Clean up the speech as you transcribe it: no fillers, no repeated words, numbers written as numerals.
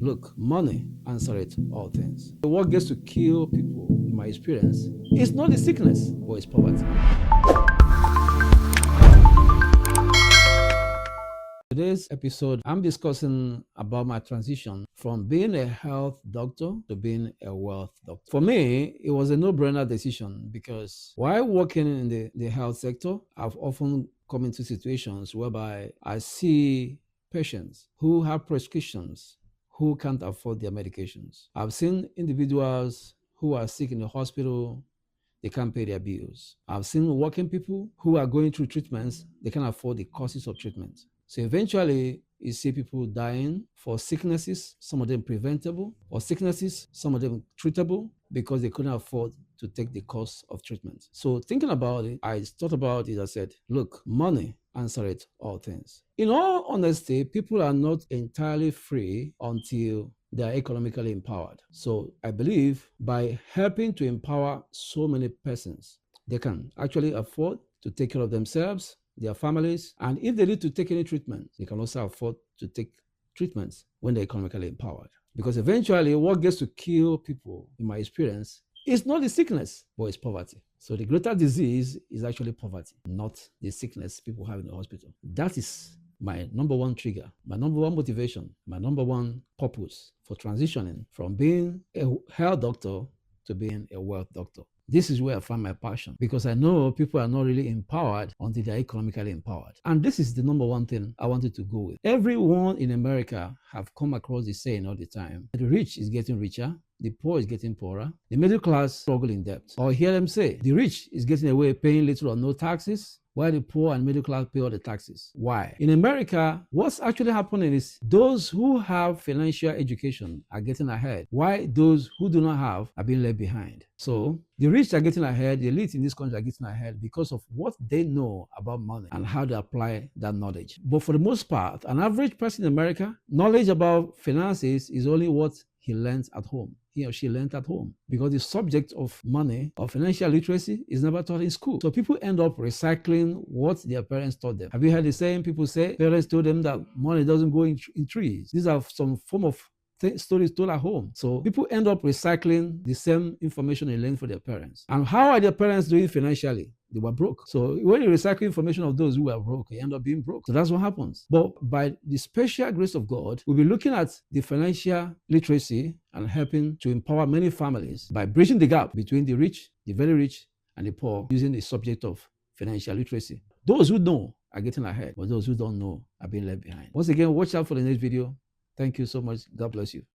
Look, money answereth all things. What gets to kill people, in my experience, is not the sickness, but it's poverty. Today's episode, I'm discussing about my transition from being a health doctor to being a wealth doctor. For me, it was a no-brainer decision because while working in the health sector, I've often come into situations whereby I see patients who have prescriptions who can't afford their medications. I've seen individuals who are sick in the hospital, they can't pay their bills. I've seen working people who are going through treatments, they can't afford the costs of treatment. So eventually, you see people dying for sicknesses, some of them preventable, or sicknesses, some of them treatable, because they couldn't afford to take the cost of treatment. So thinking about it, I thought about it, I said, look, money answereth all things. In all honesty, people are not entirely free until they are economically empowered. So I believe by helping to empower so many persons, they can actually afford to take care of themselves, their families, and if they need to take any treatment, they can also afford to take treatments when they're economically empowered. Because eventually, what gets to kill people, in my experience, is not the sickness, but it's poverty. So the greater disease is actually poverty, not the sickness people have in the hospital. That is my number one trigger, my number one motivation, my number one purpose for transitioning from being a health doctor to being a wealth doctor. This is where I find my passion because I know people are not really empowered until they're economically empowered. And this is the number one thing I wanted to go with. Everyone in America have come across the saying all the time. The rich is getting richer, the poor is getting poorer, the middle class struggle in debt. Or hear them say, the rich is getting away paying little or no taxes, while the poor and middle class pay all the taxes. Why? In America, what's actually happening is those who have financial education are getting ahead, while those who do not have are being left behind. So the rich are getting ahead, the elite in this country are getting ahead because of what they know about money and how they apply that knowledge. But for the most part, an average person in America, knowledge about finances is only what he learns at home. He or she learned at home because the subject of money or financial literacy is never taught in school. So people end up recycling what their parents taught them. Have you heard the saying? People say parents told them that money doesn't grow in trees. These are some form of stories told at home. So people end up recycling the same information they learned from their parents. And how are their parents doing financially? They were broke. So when you recycle information of those who were broke, you end up being broke. So that's what happens. But by the special grace of God, we'll be looking at the financial literacy and helping to empower many families by bridging the gap between the rich, the very rich, and the poor using the subject of financial literacy. Those who know are getting ahead, but those who don't know are being left behind. Once again, watch out for the next video. Thank you so much. God bless you.